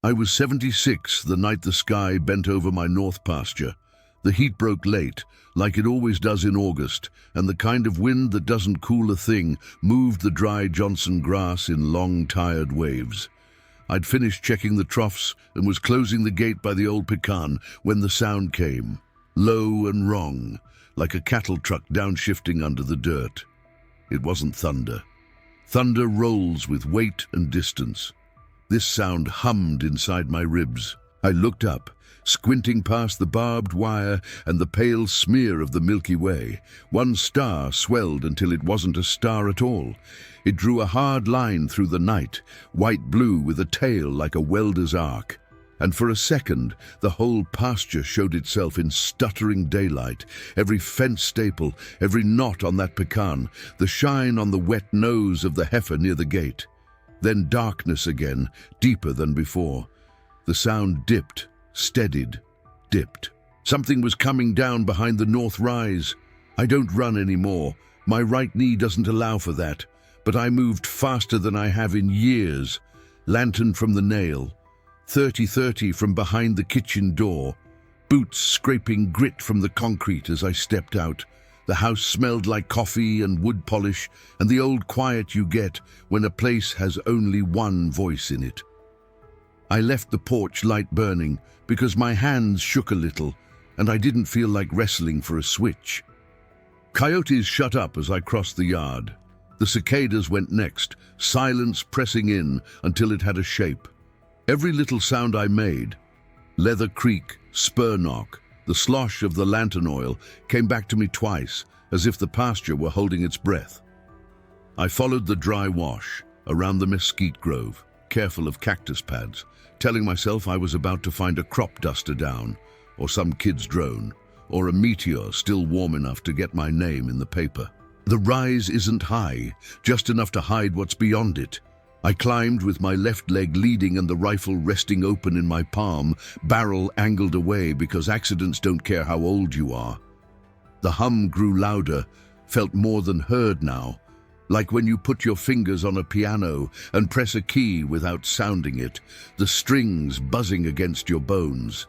I was 76 the night the sky bent over my north pasture. The heat broke late, like it always does in August, and the kind of wind that doesn't cool a thing moved the dry Johnson grass in long, tired waves. I'd finished checking the troughs and was closing the gate by the old pecan when the sound came, low and wrong, like a cattle truck downshifting under the dirt. It wasn't thunder. Thunder rolls with weight and distance. This sound hummed inside my ribs. I looked up, squinting past the barbed wire and the pale smear of the Milky Way. One star swelled until it wasn't a star at all. It drew a hard line through the night, white-blue with a tail like a welder's arc. And for a second, the whole pasture showed itself in stuttering daylight. Every fence staple, every knot on that pecan, the shine on the wet nose of the heifer near the gate. Then darkness again, deeper than before. The sound dipped, steadied, dipped. Something was coming down behind the north rise. I don't run anymore. My right knee doesn't allow for that. But I moved faster than I have in years. Lantern from the nail. 30-30 from behind the kitchen door. Boots scraping grit from the concrete as I stepped out. The house smelled like coffee and wood polish and the old quiet you get when a place has only one voice in it. I left the porch light burning because my hands shook a little and I didn't feel like wrestling for a switch. Coyotes shut up as I crossed the yard. The cicadas went next, silence pressing in until it had a shape. Every little sound I made, leather creak, spur knock, the slosh of the lantern oil, came back to me twice, as if the pasture were holding its breath. I followed the dry wash, around the mesquite grove, careful of cactus pads, telling myself I was about to find a crop duster down, or some kid's drone, or a meteor still warm enough to get my name in the paper. The rise isn't high, just enough to hide what's beyond it. I climbed with my left leg leading and the rifle resting open in my palm, barrel angled away because accidents don't care how old you are. The hum grew louder, felt more than heard now, like when you put your fingers on a piano and press a key without sounding it, the strings buzzing against your bones.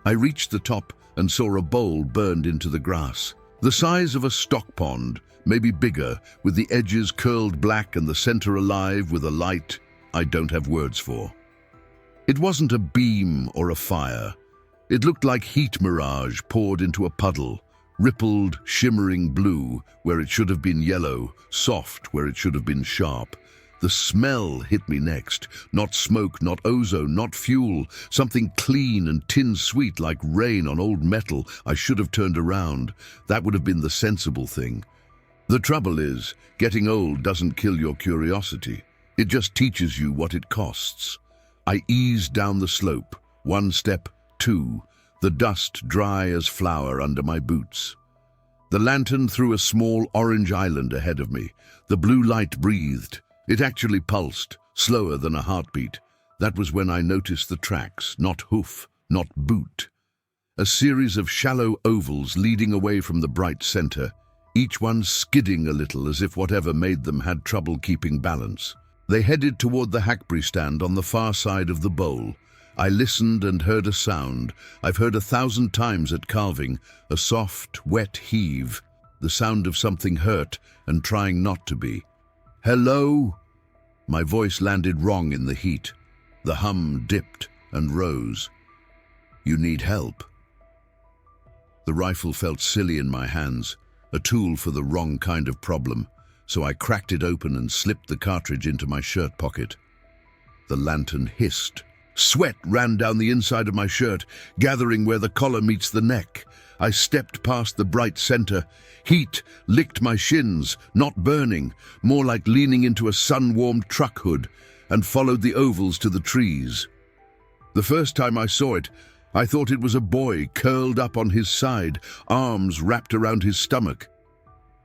I reached the top and saw a bowl burned into the grass. The size of a stock pond, maybe bigger, with the edges curled black and the center alive with a light I don't have words for. It wasn't a beam or a fire. It looked like heat mirage poured into a puddle, rippled, shimmering blue where it should have been yellow, soft where it should have been sharp. The smell hit me next. Not smoke, not ozone, not fuel. Something clean and tin-sweet like rain on old metal. I should have turned around. That would have been the sensible thing. The trouble is, getting old doesn't kill your curiosity. It just teaches you what it costs. I eased down the slope. One step, two. The dust dry as flour under my boots. The lantern threw a small orange island ahead of me. The blue light breathed. It actually pulsed, slower than a heartbeat. That was when I noticed the tracks, not hoof, not boot. A series of shallow ovals leading away from the bright center, each one skidding a little as if whatever made them had trouble keeping balance. They headed toward the hackberry stand on the far side of the bowl. I listened and heard a sound I've heard 1,000 times at calving, a soft, wet heave, the sound of something hurt and trying not to be. Hello? My voice landed wrong in the heat. The hum dipped and rose. You need help. The rifle felt silly in my hands, a tool for the wrong kind of problem, so I cracked it open and slipped the cartridge into my shirt pocket. The lantern hissed. Sweat ran down the inside of my shirt, gathering where the collar meets the neck. I stepped past the bright center. Heat licked my shins, not burning, more like leaning into a sun-warmed truck hood, and followed the ovals to the trees. The first time I saw it, I thought it was a boy curled up on his side, arms wrapped around his stomach.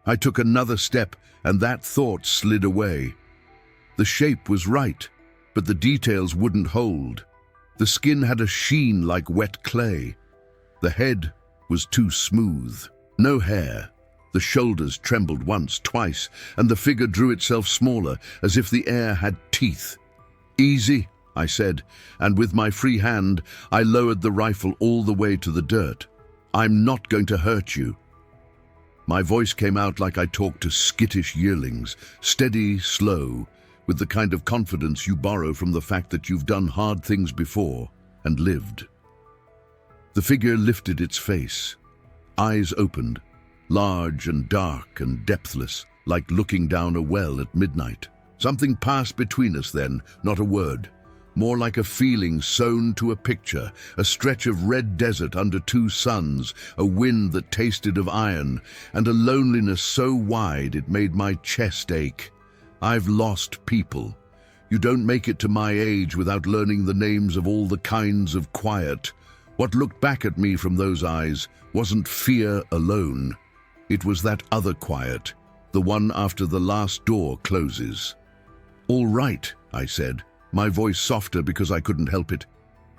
I took another step, and that thought slid away. The shape was right, but the details wouldn't hold. The skin had a sheen like wet clay. The head was too smooth. No hair. The shoulders trembled once, twice, and the figure drew itself smaller, as if the air had teeth. Easy, I said, and with my free hand, I lowered the rifle all the way to the dirt. "I'm not going to hurt you." My voice came out like I talked to skittish yearlings, steady, slow, with the kind of confidence you borrow from the fact that you've done hard things before and lived. The figure lifted its face. Eyes opened, large and dark and depthless, like looking down a well at midnight. Something passed between us then, not a word. More like a feeling sewn to a picture, a stretch of red desert under two suns, a wind that tasted of iron, and a loneliness so wide it made my chest ache. I've lost people. You don't make it to my age without learning the names of all the kinds of quiet. What looked back at me from those eyes wasn't fear alone. It was that other quiet, the one after the last door closes. "All right," I said, my voice softer because I couldn't help it.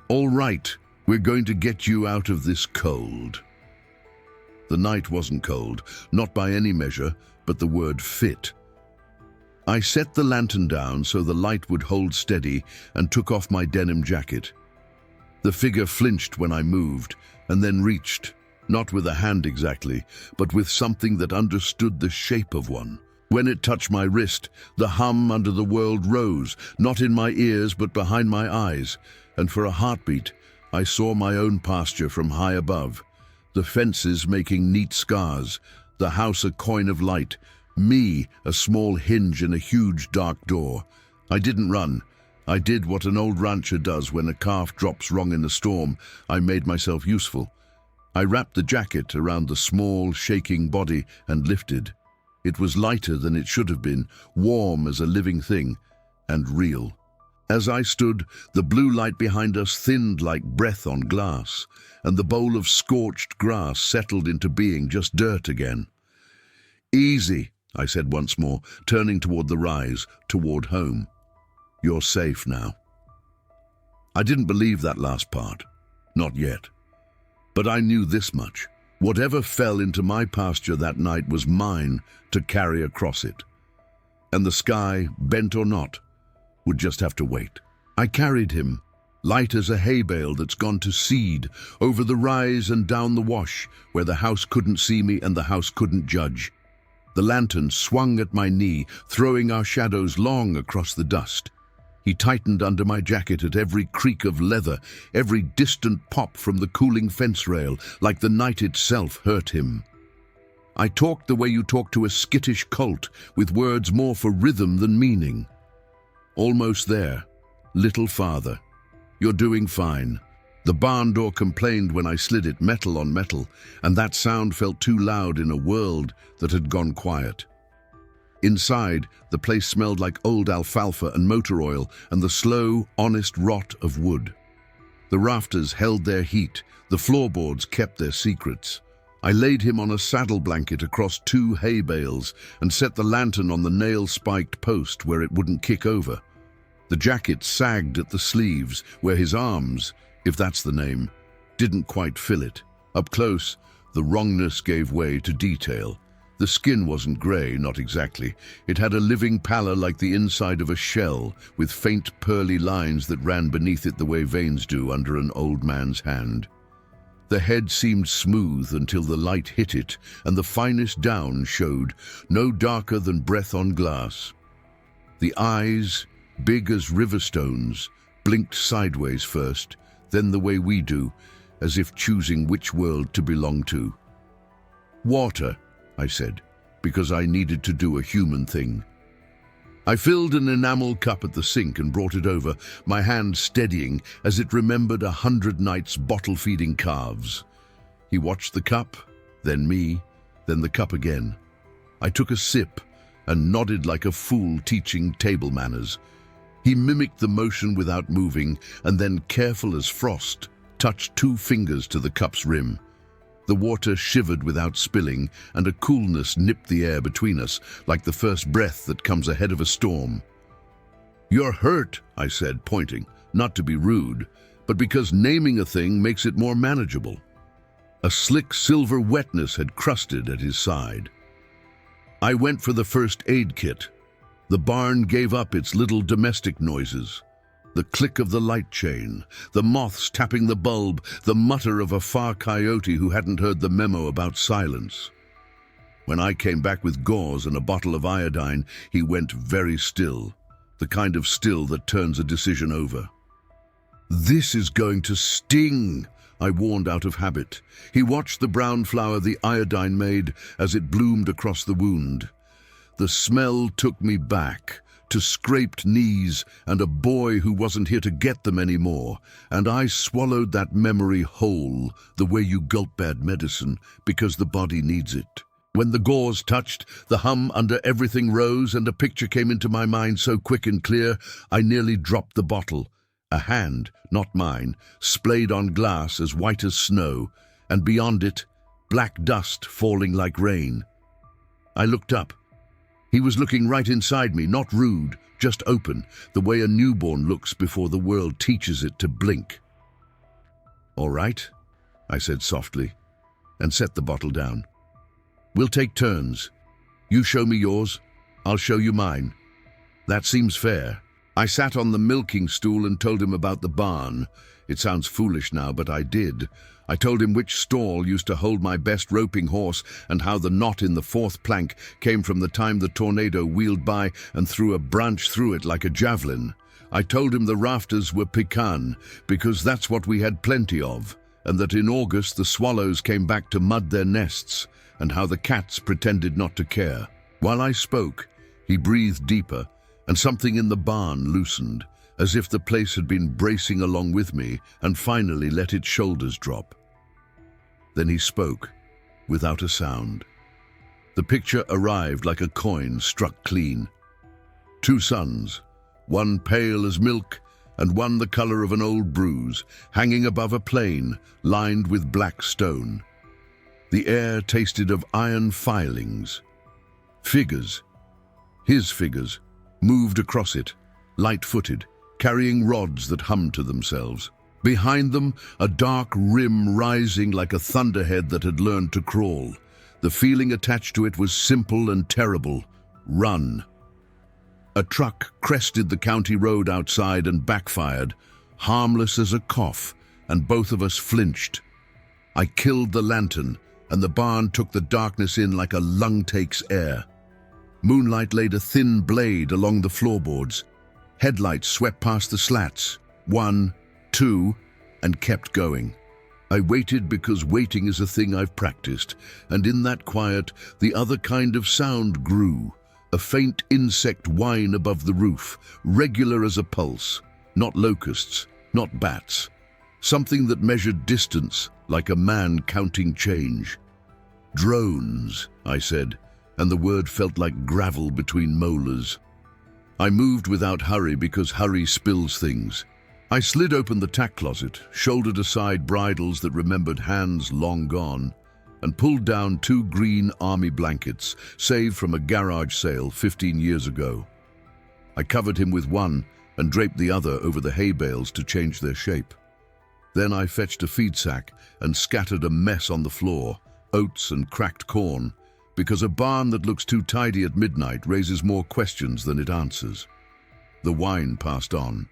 "All right, we're going to get you out of this cold." The night wasn't cold, not by any measure, but the word fit. I set the lantern down so the light would hold steady and took off my denim jacket. The figure flinched when I moved and then reached, not with a hand exactly, but with something that understood the shape of one. When it touched my wrist, the hum under the world rose, not in my ears but behind my eyes, and for a heartbeat, I saw my own pasture from high above, the fences making neat scars, the house a coin of light, me a small hinge in a huge dark door. I didn't run. I did what an old rancher does when a calf drops wrong in a storm. I made myself useful. I wrapped the jacket around the small, shaking body and lifted. It was lighter than it should have been, warm as a living thing, and real. As I stood, the blue light behind us thinned like breath on glass, and the bowl of scorched grass settled into being just dirt again. "Easy," I said once more, turning toward the rise, toward home. "You're safe now." I didn't believe that last part. Not yet. But I knew this much. Whatever fell into my pasture that night was mine to carry across it. And the sky, bent or not, would just have to wait. I carried him, light as a hay bale that's gone to seed, over the rise and down the wash, where the house couldn't see me and the house couldn't judge. The lantern swung at my knee, throwing our shadows long across the dust. He tightened under my jacket at every creak of leather, every distant pop from the cooling fence rail, like the night itself hurt him. I talked the way you talk to a skittish colt, with words more for rhythm than meaning. "Almost there. Little farther. You're doing fine." The barn door complained when I slid it metal on metal, and that sound felt too loud in a world that had gone quiet. Inside, the place smelled like old alfalfa and motor oil and the slow, honest rot of wood. The rafters held their heat, the floorboards kept their secrets. I laid him on a saddle blanket across two hay bales and set the lantern on the nail-spiked post where it wouldn't kick over. The jacket sagged at the sleeves, where his arms, if that's the name, didn't quite fill it. Up close, the wrongness gave way to detail. The skin wasn't grey, not exactly. It had a living pallor like the inside of a shell, with faint pearly lines that ran beneath it the way veins do under an old man's hand. The head seemed smooth until the light hit it, and the finest down showed, no darker than breath on glass. The eyes, big as river stones, blinked sideways first, then the way we do, as if choosing which world to belong to. "Water," I said, because I needed to do a human thing. I filled an enamel cup at the sink and brought it over, my hand steadying as it remembered 100 nights bottle-feeding calves. He watched the cup, then me, then the cup again. I took a sip and nodded like a fool teaching table manners. He mimicked the motion without moving and then, careful as frost, touched 2 fingers to the cup's rim. The water shivered without spilling, and a coolness nipped the air between us, like the first breath that comes ahead of a storm. "You're hurt," I said, pointing, not to be rude, but because naming a thing makes it more manageable. A slick silver wetness had crusted at his side. I went for the first aid kit. The barn gave up its little domestic noises. The click of the light chain, the moths tapping the bulb, the mutter of a far coyote who hadn't heard the memo about silence. When I came back with gauze and a bottle of iodine, he went very still, the kind of still that turns a decision over. "This is going to sting," I warned out of habit. He watched the brown flower the iodine made as it bloomed across the wound. The smell took me back to scraped knees and a boy who wasn't here to get them anymore, and I swallowed that memory whole, the way you gulp bad medicine, because the body needs it. When the gauze touched, the hum under everything rose, and a picture came into my mind so quick and clear, I nearly dropped the bottle. A hand, not mine, splayed on glass as white as snow, and beyond it, black dust falling like rain. I looked up. He was looking right inside me, not rude, just open, the way a newborn looks before the world teaches it to blink. "All right," I said softly, and set the bottle down. "We'll take turns. You show me yours, I'll show you mine. That seems fair." I sat on the milking stool and told him about the barn. It sounds foolish now, but I did. I told him which stall used to hold my best roping horse and how the knot in the fourth plank came from the time the tornado wheeled by and threw a branch through it like a javelin. I told him the rafters were pecan, because that's what we had plenty of, and that in August the swallows came back to mud their nests, and how the cats pretended not to care. While I spoke, he breathed deeper, and something in the barn loosened, as if the place had been bracing along with me and finally let its shoulders drop. Then he spoke, without a sound. The picture arrived like a coin struck clean. 2 sons, one pale as milk and one the color of an old bruise, hanging above a plain lined with black stone. The air tasted of iron filings. Figures, his figures, moved across it, light-footed, carrying rods that hummed to themselves. Behind them, a dark rim rising like a thunderhead that had learned to crawl. The feeling attached to it was simple and terrible. Run. A truck crested the county road outside and backfired, harmless as a cough, and both of us flinched. I killed the lantern, and the barn took the darkness in like a lung takes air. Moonlight laid a thin blade along the floorboards. Headlights swept past the slats, 1, 2, and kept going. I waited because waiting is a thing I've practiced, and in that quiet, the other kind of sound grew, a faint insect whine above the roof, regular as a pulse, not locusts, not bats, something that measured distance like a man counting change. "Drones," I said, and the word felt like gravel between molars. I moved without hurry because hurry spills things. I slid open the tack closet, shouldered aside bridles that remembered hands long gone, and pulled down 2 green army blankets, saved from a garage sale 15 years ago. I covered him with one and draped the other over the hay bales to change their shape. Then I fetched a feed sack and scattered a mess on the floor, oats and cracked corn, because a barn that looks too tidy at midnight raises more questions than it answers. The wine passed on.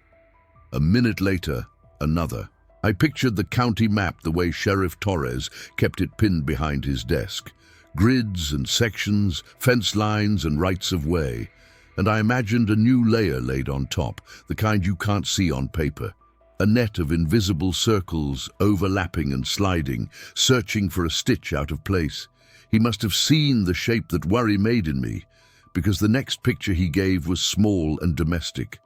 A minute later, another. I pictured the county map the way Sheriff Torres kept it pinned behind his desk. Grids and sections, fence lines and rights of way. And I imagined a new layer laid on top, the kind you can't see on paper. A net of invisible circles, overlapping and sliding, searching for a stitch out of place. He must have seen the shape that worry made in me, because the next picture he gave was small and domestic.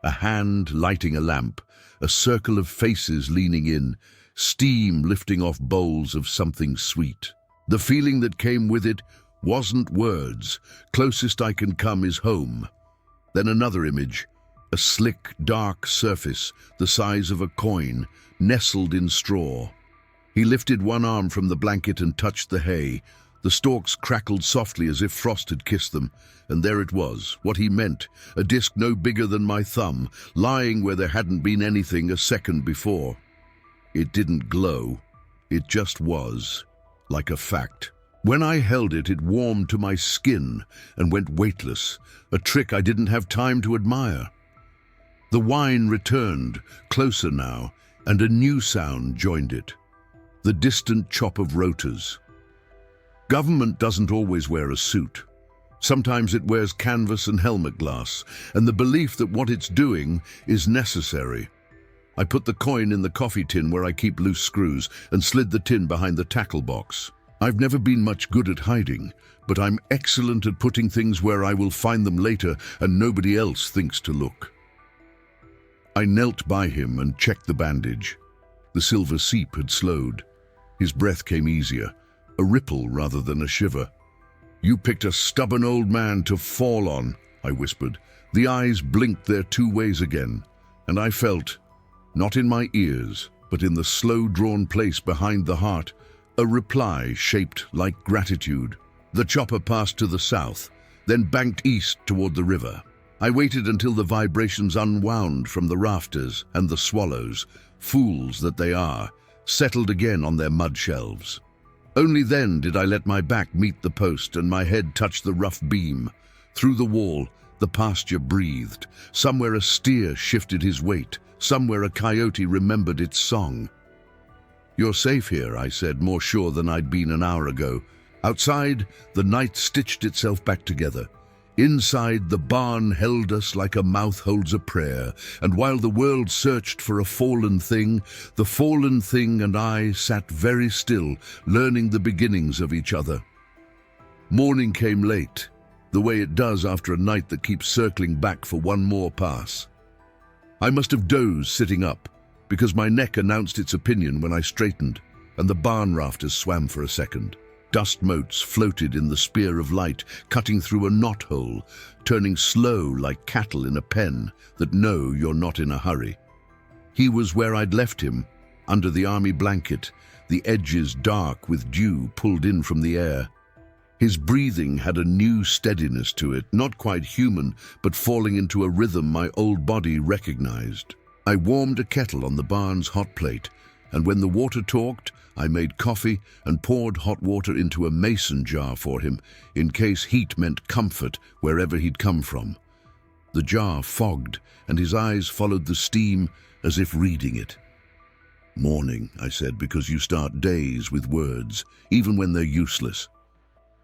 A hand lighting a lamp, a circle of faces leaning in, steam lifting off bowls of something sweet. The feeling that came with it wasn't words. Closest I can come is home. Then another image, a slick, dark surface, the size of a coin, nestled in straw. He lifted one arm from the blanket and touched the hay. The stalks crackled softly as if frost had kissed them, and there it was, what he meant, a disc no bigger than my thumb, lying where there hadn't been anything a second before. It didn't glow, it just was, like a fact. When I held it, it warmed to my skin and went weightless, a trick I didn't have time to admire. The whine returned, closer now, and a new sound joined it. The distant chop of rotors. Government doesn't always wear a suit. Sometimes it wears canvas and helmet glass, and the belief that what it's doing is necessary. I put the coin in the coffee tin where I keep loose screws and slid the tin behind the tackle box. I've never been much good at hiding, but I'm excellent at putting things where I will find them later and nobody else thinks to look. I knelt by him and checked the bandage. The silver seep had slowed. His breath came easier, a ripple rather than a shiver. "You picked a stubborn old man to fall on," I whispered. The eyes blinked their two ways again, and I felt, not in my ears, but in the slow-drawn place behind the heart, a reply shaped like gratitude. The chopper passed to the south, then banked east toward the river. I waited until the vibrations unwound from the rafters, and the swallows, fools that they are, settled again on their mud shelves. Only then did I let my back meet the post and my head touch the rough beam. Through the wall, the pasture breathed. Somewhere a steer shifted his weight. Somewhere a coyote remembered its song. "You're safe here," I said, more sure than I'd been an hour ago. Outside, the night stitched itself back together. Inside, the barn held us like a mouth holds a prayer, and while the world searched for a fallen thing, the fallen thing and I sat very still, learning the beginnings of each other. Morning came late, the way it does after a night that keeps circling back for one more pass. I must have dozed sitting up, because my neck announced its opinion when I straightened, and the barn rafters swam for a second. Dust motes floated in the spear of light, cutting through a knothole, turning slow like cattle in a pen that know you're not in a hurry. He was where I'd left him, under the army blanket, the edges dark with dew pulled in from the air. His breathing had a new steadiness to it, not quite human, but falling into a rhythm my old body recognized. I warmed a kettle on the barn's hot plate, and when the water talked, I made coffee and poured hot water into a mason jar for him, in case heat meant comfort wherever he'd come from. The jar fogged, and his eyes followed the steam as if reading it. "Morning," I said, "because you start days with words, even when they're useless."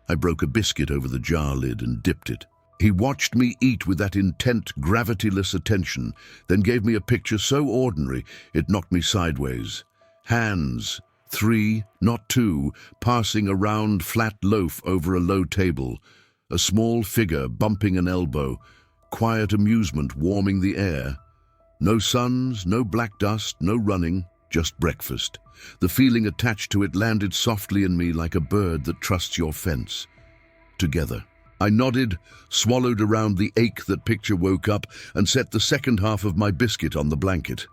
I broke a biscuit over the jar lid and dipped it. He watched me eat with that intent, gravityless attention, then gave me a picture so ordinary it knocked me sideways. Hands, 3, not 2, passing a round, flat loaf over a low table, a small figure bumping an elbow, quiet amusement warming the air. No suns, no black dust, no running, just breakfast. The feeling attached to it landed softly in me like a bird that trusts your fence. Together. I nodded, swallowed around the ache that picture woke up, and set the second half of my biscuit on the blanket.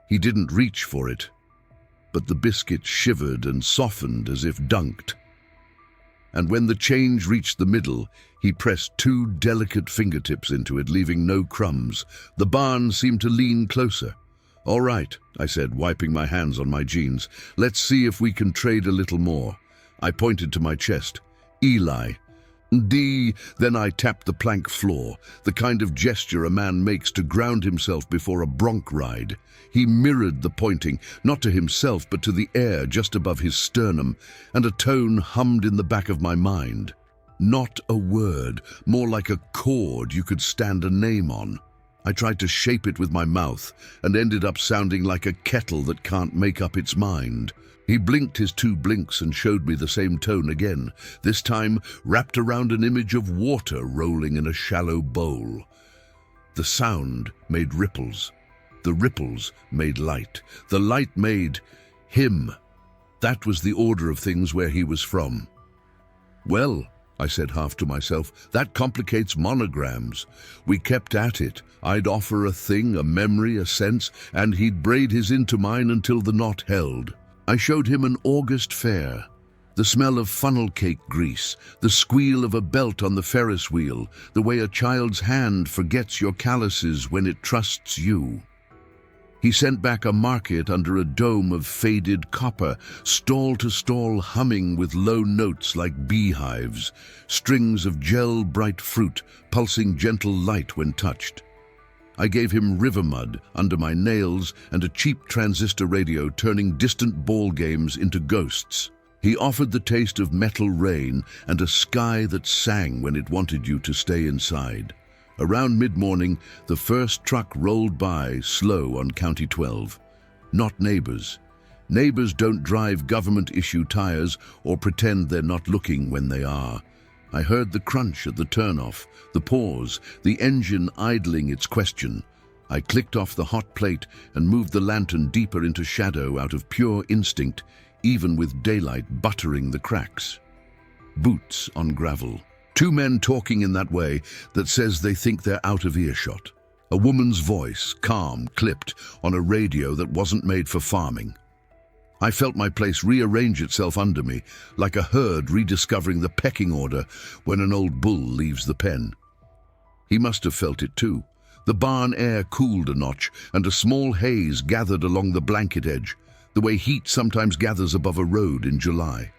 He didn't reach for it, but the biscuit shivered and softened as if dunked. And when the change reached the middle, he pressed 2 delicate fingertips into it, leaving no crumbs. The barn seemed to lean closer. "All right," I said, wiping my hands on my jeans. "Let's see if we can trade a little more." I pointed to my chest. "Eli." Then I tapped the plank floor, the kind of gesture a man makes to ground himself before a bronc ride. He mirrored the pointing, not to himself but to the air just above his sternum, and a tone hummed in the back of my mind. Not a word, more like a chord you could stand a name on. I tried to shape it with my mouth and ended up sounding like a kettle that can't make up its mind. He blinked his 2 blinks and showed me the same tone again, this time wrapped around an image of water rolling in a shallow bowl. The sound made ripples. The ripples made light. The light made him. That was the order of things where he was from. "Well," I said half to myself, "that complicates monograms." We kept at it. I'd offer a thing, a memory, a sense, and he'd braid his into mine until the knot held. I showed him an August fair, the smell of funnel cake grease, the squeal of a belt on the Ferris wheel, the way a child's hand forgets your calluses when it trusts you. He sent back a market under a dome of faded copper, stall to stall humming with low notes like beehives, strings of gel bright fruit pulsing gentle light when touched. I gave him river mud under my nails and a cheap transistor radio turning distant ball games into ghosts. He offered the taste of metal rain and a sky that sang when it wanted you to stay inside. Around mid-morning, the first truck rolled by, slow on County 12. Not neighbors. Neighbors don't drive government-issue tires or pretend they're not looking when they are. I heard the crunch at the turnoff, the pause, the engine idling its question. I clicked off the hot plate and moved the lantern deeper into shadow out of pure instinct, even with daylight buttering the cracks. Boots on gravel. Two men talking in that way that says they think they're out of earshot. A woman's voice, calm, clipped, on a radio that wasn't made for farming. I felt my place rearrange itself under me, like a herd rediscovering the pecking order when an old bull leaves the pen. He must have felt it too. The barn air cooled a notch, and a small haze gathered along the blanket edge, the way heat sometimes gathers above a road in July.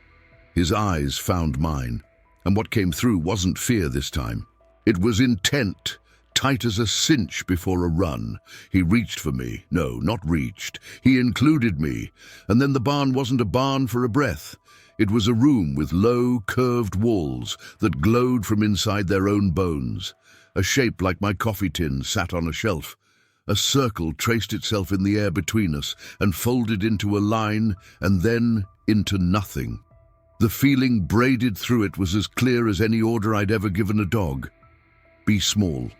His eyes found mine, and what came through wasn't fear this time. It was intent, tight as a cinch before a run. He reached for me. No, not reached. He included me. And then the barn wasn't a barn for a breath. It was a room with low, curved walls that glowed from inside their own bones. A shape like my coffee tin sat on a shelf. A circle traced itself in the air between us and folded into a line and then into nothing. The feeling braided through it was as clear as any order I'd ever given a dog. Be small.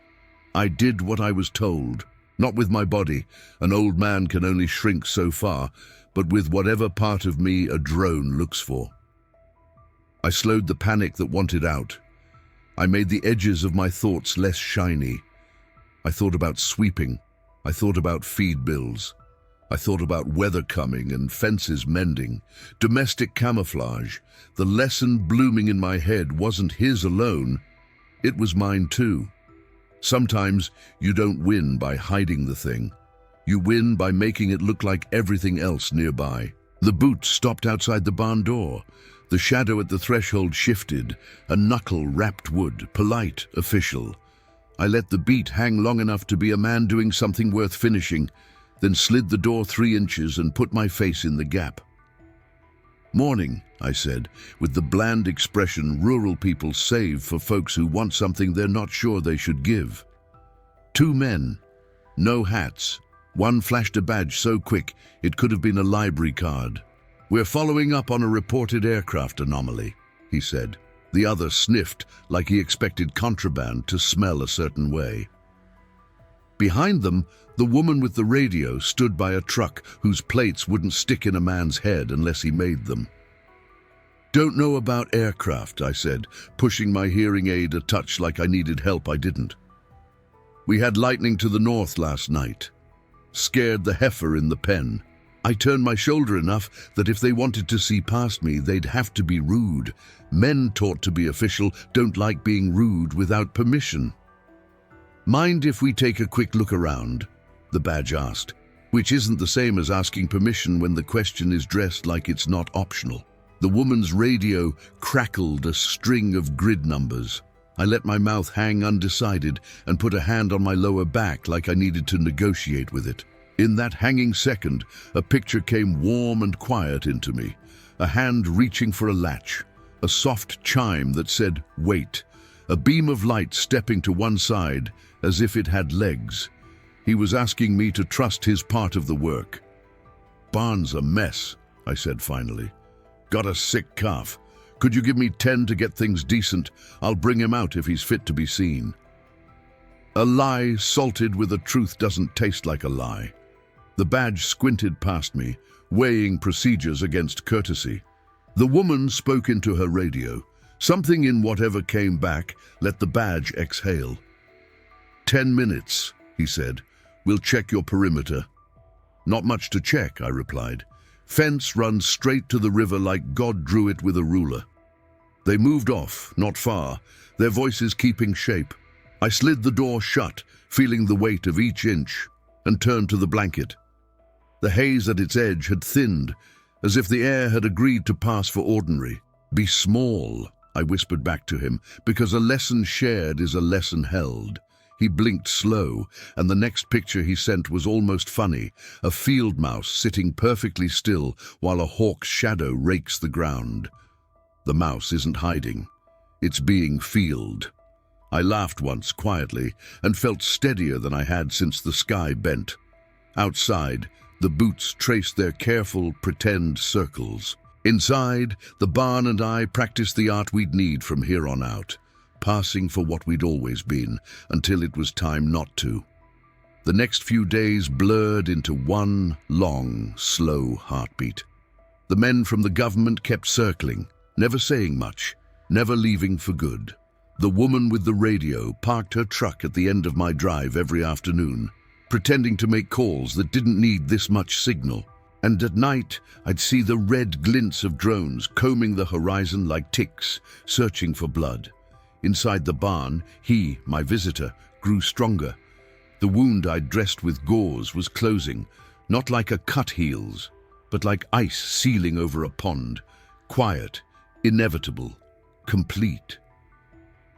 I did what I was told, not with my body. An old man can only shrink so far, but with whatever part of me a drone looks for. I slowed the panic that wanted out. I made the edges of my thoughts less shiny. I thought about sweeping. I thought about feed bills. I thought about weather coming and fences mending. Domestic camouflage. The lesson blooming in my head wasn't his alone. It was mine too. Sometimes you don't win by hiding the thing. You win by making it look like everything else nearby. The boot stopped outside the barn door. The shadow at the threshold shifted, a knuckle wrapped wood, polite, official. I let the beat hang long enough to be a man doing something worth finishing, then slid the door 3 inches and put my face in the gap. "Morning," I said, with the bland expression rural people save for folks who want something they're not sure they should give. 2 men, no hats. One flashed a badge so quick it could have been a library card. "We're following up on a reported aircraft anomaly," he said. The other sniffed like he expected contraband to smell a certain way. Behind them, the woman with the radio stood by a truck whose plates wouldn't stick in a man's head unless he made them. "Don't know about aircraft," I said, pushing my hearing aid a touch like I needed help I didn't. "We had lightning to the north last night. Scared the heifer in the pen. I turned my shoulder enough that if they wanted to see past me, they'd have to be rude. Men taught to be official don't like being rude without permission." "Mind if we take a quick look around?" the badge asked, which isn't the same as asking permission when the question is dressed like it's not optional. The woman's radio crackled a string of grid numbers. I let my mouth hang undecided and put a hand on my lower back like I needed to negotiate with it. In that hanging second, a picture came warm and quiet into me, a hand reaching for a latch, a soft chime that said, "Wait," a beam of light stepping to one side as if it had legs. He was asking me to trust his part of the work. "Barn's a mess," I said finally. "Got a sick calf. Could you give me 10 to get things decent? I'll bring him out if he's fit to be seen." A lie salted with a truth doesn't taste like a lie. The badge squinted past me, weighing procedures against courtesy. The woman spoke into her radio. Something in whatever came back let the badge exhale. 10 minutes, he said. "We'll check your perimeter." "Not much to check," I replied. "Fence runs straight to the river like God drew it with a ruler." They moved off, not far, their voices keeping shape. I slid the door shut, feeling the weight of each inch, and turned to the blanket. The haze at its edge had thinned, as if the air had agreed to pass for ordinary. "Be small," I whispered back to him, "because a lesson shared is a lesson held." He blinked slow, and the next picture he sent was almost funny, a field mouse sitting perfectly still while a hawk's shadow rakes the ground. The mouse isn't hiding. It's being fielded. I laughed once quietly and felt steadier than I had since the sky bent. Outside, the boots traced their careful, pretend circles. Inside, the barn and I practiced the art we'd need from here on out, passing for what we'd always been, until it was time not to. The next few days blurred into one long, slow heartbeat. The men from the government kept circling, never saying much, never leaving for good. The woman with the radio parked her truck at the end of my drive every afternoon, pretending to make calls that didn't need this much signal. And at night, I'd see the red glints of drones combing the horizon like ticks, searching for blood. Inside the barn, he, my visitor, grew stronger. The wound I'd dressed with gauze was closing, not like a cut heals, but like ice sealing over a pond, quiet, inevitable, complete.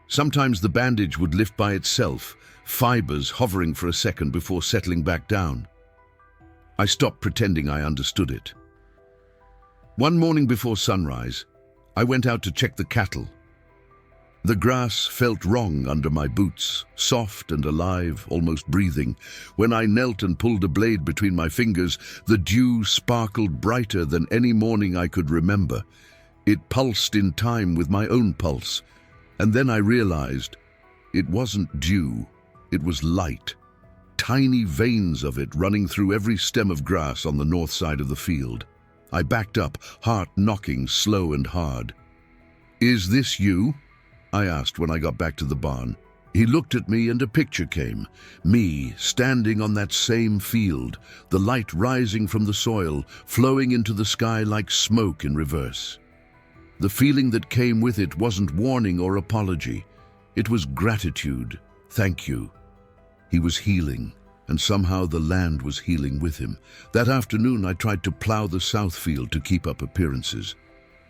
Sometimes the bandage would lift by itself, fibers hovering for a second before settling back down. I stopped pretending I understood it. One morning before sunrise, I went out to check the cattle. The grass felt wrong under my boots, soft and alive, almost breathing. When I knelt and pulled a blade between my fingers, the dew sparkled brighter than any morning I could remember. It pulsed in time with my own pulse, and then I realized it wasn't dew, it was light. Tiny veins of it running through every stem of grass on the north side of the field. I backed up, heart knocking slow and hard. "Is this you?" I asked when I got back to the barn. He looked at me and a picture came. Me, standing on that same field, the light rising from the soil, flowing into the sky like smoke in reverse. The feeling that came with it wasn't warning or apology. It was gratitude. Thank you. He was healing, and somehow the land was healing with him. That afternoon I tried to plow the south field to keep up appearances.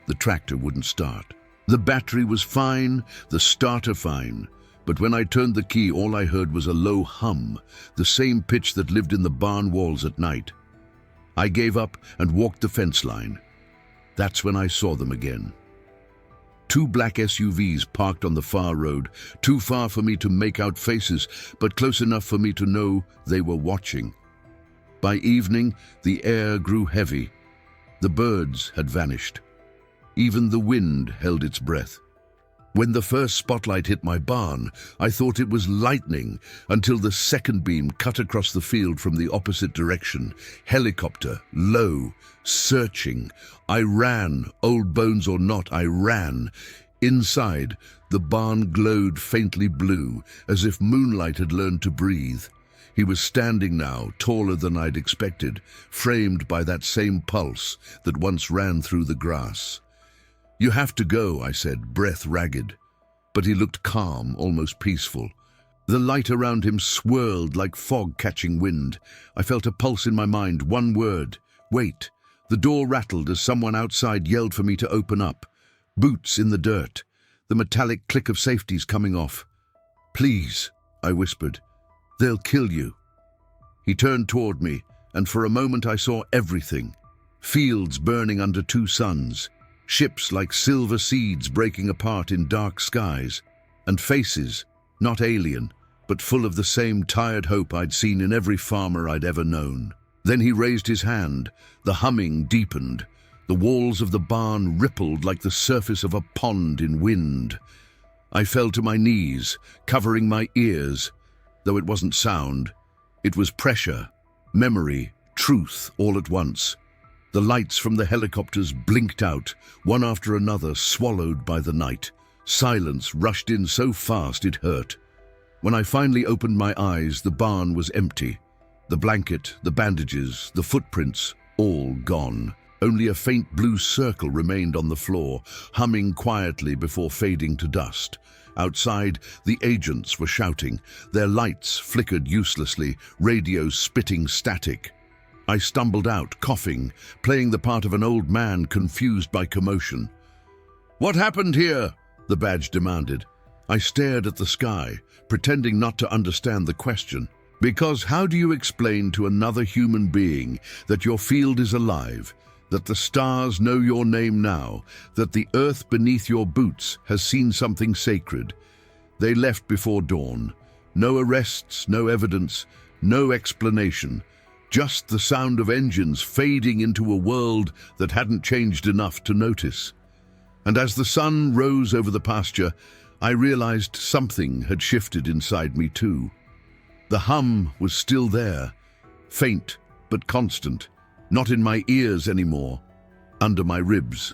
The tractor wouldn't start. The battery was fine, the starter fine, but when I turned the key all I heard was a low hum, the same pitch that lived in the barn walls at night. I gave up and walked the fence line. That's when I saw them again. 2 black SUVs parked on the far road, too far for me to make out faces, but close enough for me to know they were watching. By evening, the air grew heavy. The birds had vanished. Even the wind held its breath. When the first spotlight hit my barn, I thought it was lightning, until the second beam cut across the field from the opposite direction. Helicopter, low, searching. I ran, old bones or not, I ran. Inside, the barn glowed faintly blue, as if moonlight had learned to breathe. He was standing now, taller than I'd expected, framed by that same pulse that once ran through the grass. "You have to go," I said, breath ragged. But he looked calm, almost peaceful. The light around him swirled like fog catching wind. I felt a pulse in my mind, one word: wait. The door rattled as someone outside yelled for me to open up. Boots in the dirt, the metallic click of safeties coming off. "Please," I whispered. "They'll kill you." He turned toward me, and for a moment I saw everything. Fields burning under 2 suns. Ships like silver seeds breaking apart in dark skies, and faces, not alien, but full of the same tired hope I'd seen in every farmer I'd ever known. Then he raised his hand. The humming deepened. The walls of the barn rippled like the surface of a pond in wind. I fell to my knees, covering my ears. Though it wasn't sound, it was pressure, memory, truth all at once. The lights from the helicopters blinked out, one after another, swallowed by the night. Silence rushed in so fast it hurt. When I finally opened my eyes, the barn was empty. The blanket, the bandages, the footprints, all gone. Only a faint blue circle remained on the floor, humming quietly before fading to dust. Outside, the agents were shouting. Their lights flickered uselessly, radios spitting static. I stumbled out, coughing, playing the part of an old man confused by commotion. "What happened here?" the badge demanded. I stared at the sky, pretending not to understand the question. Because how do you explain to another human being that your field is alive, that the stars know your name now, that the earth beneath your boots has seen something sacred? They left before dawn. No arrests, no evidence, no explanation. Just the sound of engines fading into a world that hadn't changed enough to notice. And as the sun rose over the pasture, I realized something had shifted inside me too. The hum was still there, faint but constant, not in my ears anymore, under my ribs.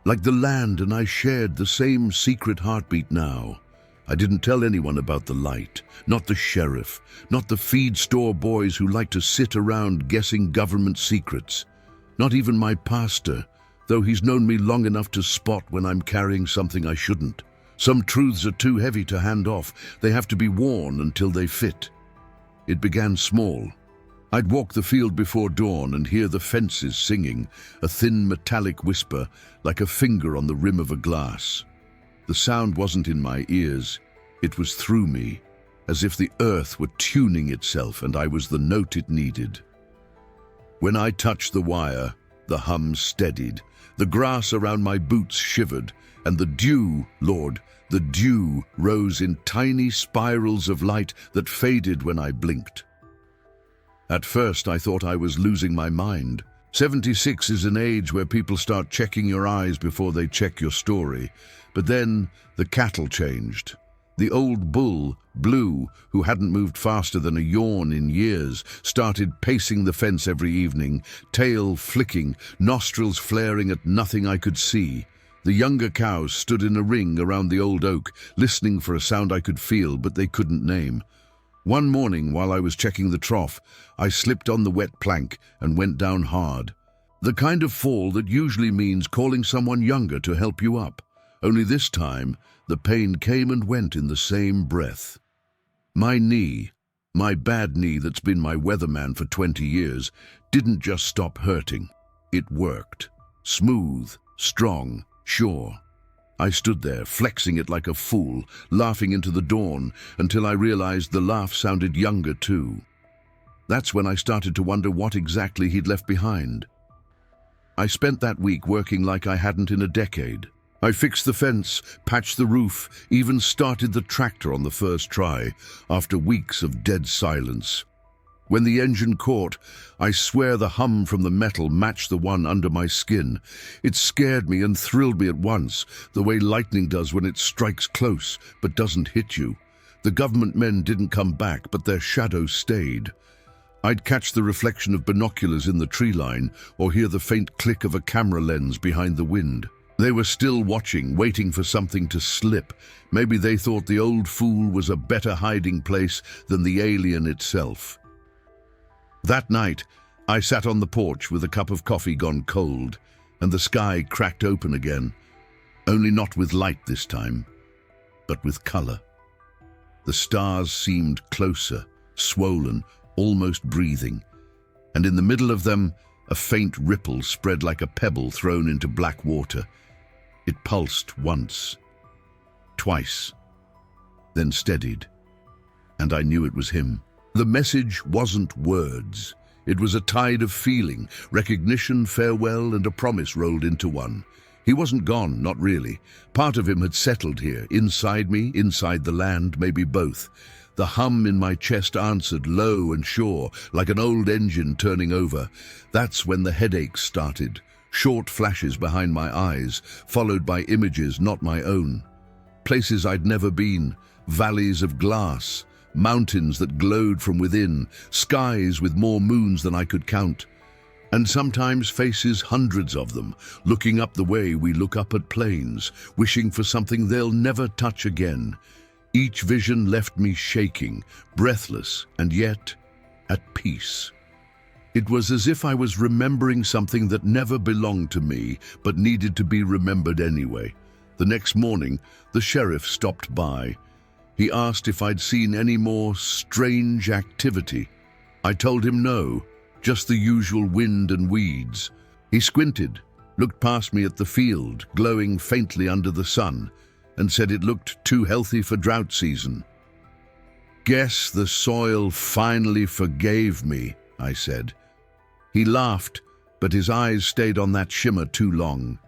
Like the land and I shared the same secret heartbeat now. I didn't tell anyone about the light, not the sheriff, not the feed store boys who like to sit around guessing government secrets. Not even my pastor, though he's known me long enough to spot when I'm carrying something I shouldn't. Some truths are too heavy to hand off. They have to be worn until they fit. It began small. I'd walk the field before dawn and hear the fences singing, a thin metallic whisper like a finger on the rim of a glass. The sound wasn't in my ears, it was through me, as if the earth were tuning itself and I was the note it needed. When I touched the wire, the hum steadied, the grass around my boots shivered, and the dew, Lord, the dew rose in tiny spirals of light that faded when I blinked. At first I thought I was losing my mind. 76 is an age where people start checking your eyes before they check your story. But then the cattle changed. The old bull, Blue, who hadn't moved faster than a yawn in years, started pacing the fence every evening, tail flicking, nostrils flaring at nothing I could see. The younger cows stood in a ring around the old oak, listening for a sound I could feel but they couldn't name. One morning, while I was checking the trough, I slipped on the wet plank and went down hard. The kind of fall that usually means calling someone younger to help you up. Only this time, the pain came and went in the same breath. My knee, my bad knee that's been my weatherman for 20 years, didn't just stop hurting. It worked. Smooth, strong, sure. I stood there, flexing it like a fool, laughing into the dawn, until I realized the laugh sounded younger too. That's when I started to wonder what exactly he'd left behind. I spent that week working like I hadn't in a decade. I fixed the fence, patched the roof, even started the tractor on the first try, after weeks of dead silence. When the engine caught, I swear the hum from the metal matched the one under my skin. It scared me and thrilled me at once, the way lightning does when it strikes close but doesn't hit you. The government men didn't come back, but their shadows stayed. I'd catch the reflection of binoculars in the tree line or hear the faint click of a camera lens behind the wind. They were still watching, waiting for something to slip. Maybe they thought the old fool was a better hiding place than the alien itself. That night, I sat on the porch with a cup of coffee gone cold, and the sky cracked open again, only not with light this time, but with color. The stars seemed closer, swollen, almost breathing, and in the middle of them, a faint ripple spread like a pebble thrown into black water. It pulsed once, twice, then steadied, and I knew it was him. The message wasn't words. It was a tide of feeling, recognition, farewell, and a promise rolled into one. He wasn't gone, not really. Part of him had settled here, inside me, inside the land, maybe both. The hum in my chest answered, low and sure, like an old engine turning over. That's when the headaches started. Short flashes behind my eyes, followed by images not my own. Places I'd never been, valleys of glass, mountains that glowed from within, skies with more moons than I could count, and sometimes faces, hundreds of them, looking up the way we look up at planes, wishing for something they'll never touch again. Each vision left me shaking, breathless, and yet at peace. It was as if I was remembering something that never belonged to me, but needed to be remembered anyway. The next morning, the sheriff stopped by. He asked if I'd seen any more strange activity. I told him no, just the usual wind and weeds. He squinted, looked past me at the field, glowing faintly under the sun. and said it looked too healthy for drought season. "Guess the soil finally forgave me," I said. He laughed, but his eyes stayed on that shimmer too long.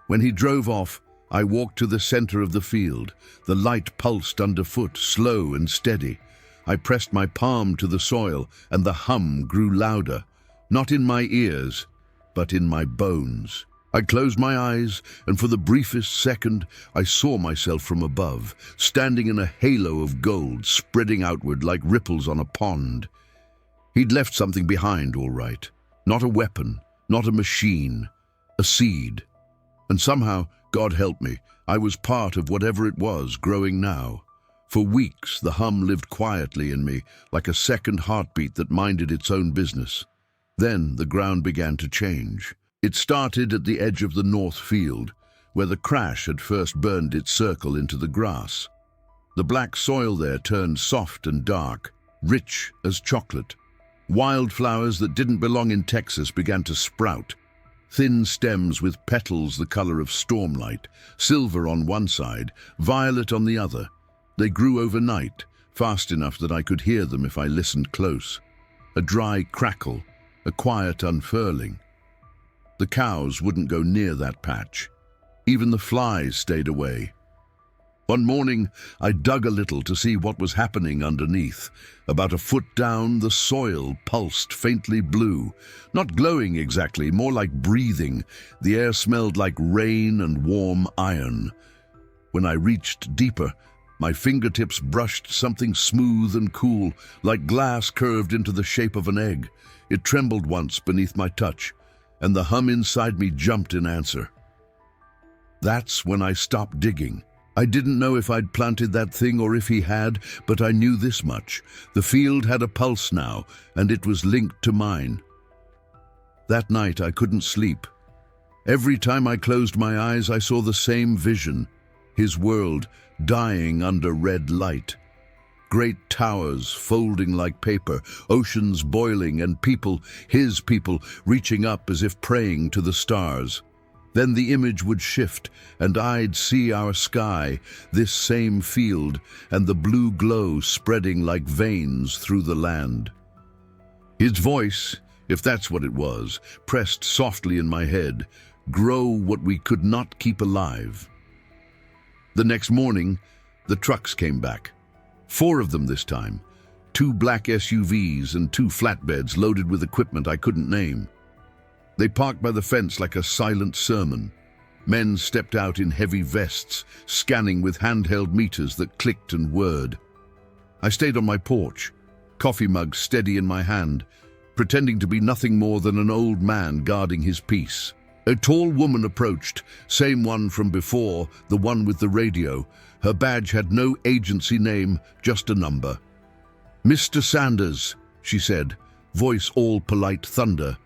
When he drove off, I walked to the center of the field. The light pulsed underfoot, slow and steady. I pressed my palm to the soil, and the hum grew louder, not in my ears, but in my bones. I closed my eyes, and for the briefest second, I saw myself from above, standing in a halo of gold, spreading outward like ripples on a pond. He'd left something behind, all right. Not a weapon, not a machine, a seed. And somehow, God help me, I was part of whatever it was growing now. For weeks, the hum lived quietly in me, like a second heartbeat that minded its own business. Then the ground began to change. It started at the edge of the north field, where the crash had first burned its circle into the grass. The black soil there turned soft and dark, rich as chocolate. Wildflowers that didn't belong in Texas began to sprout. Thin stems with petals the color of stormlight, silver on one side, violet on the other. They grew overnight, fast enough that I could hear them if I listened close. A dry crackle, a quiet unfurling. The cows wouldn't go near that patch. Even the flies stayed away. One morning, I dug a little to see what was happening underneath. About a foot down, the soil pulsed faintly blue. Not glowing exactly, more like breathing. The air smelled like rain and warm iron. When I reached deeper, my fingertips brushed something smooth and cool, like glass curved into the shape of an egg. It trembled once beneath my touch, and the hum inside me jumped in answer. That's when I stopped digging. I didn't know if I'd planted that thing or if he had, but I knew this much. The field had a pulse now, and it was linked to mine. That night I couldn't sleep. Every time I closed my eyes, I saw the same vision. His world dying under red light. Great towers folding like paper, oceans boiling, and people, his people, reaching up as if praying to the stars. Then the image would shift, and I'd see our sky, this same field, and the blue glow spreading like veins through the land. His voice, if that's what it was, pressed softly in my head, "Grow what we could not keep alive." The next morning, the trucks came back. 4 of them this time. 2 black SUVs and 2 flatbeds loaded with equipment I couldn't name. They parked by the fence like a silent sermon. Men stepped out in heavy vests, scanning with handheld meters that clicked and whirred. I stayed on my porch, coffee mug steady in my hand, pretending to be nothing more than an old man guarding his peace. A tall woman approached, same one from before, the one with the radio. Her badge had no agency name, just a number. "Mr. Sanders," she said, voice all polite thunder.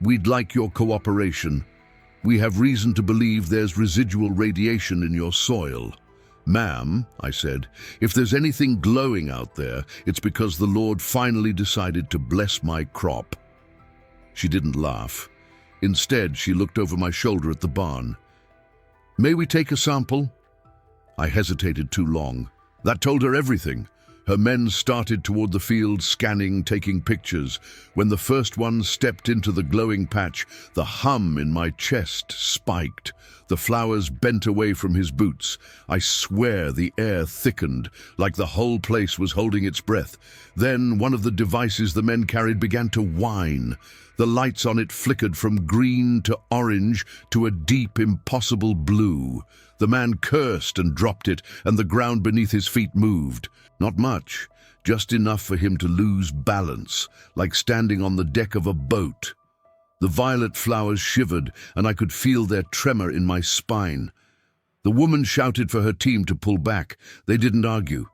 "We'd like your cooperation. We have reason to believe there's residual radiation in your soil." "Ma'am," I said, "if there's anything glowing out there, it's because the Lord finally decided to bless my crop." She didn't laugh. Instead, she looked over my shoulder at the barn. "May we take a sample?" I hesitated too long. That told her everything. Her men started toward the field, scanning, taking pictures. When the first one stepped into the glowing patch, the hum in my chest spiked. The flowers bent away from his boots. I swear the air thickened, like the whole place was holding its breath. Then one of the devices the men carried began to whine. The lights on it flickered from green to orange to a deep, impossible blue. The man cursed and dropped it, and the ground beneath his feet moved. Not much, just enough for him to lose balance, like standing on the deck of a boat. The violet flowers shivered, and I could feel their tremor in my spine. The woman shouted for her team to pull back. They didn't argue.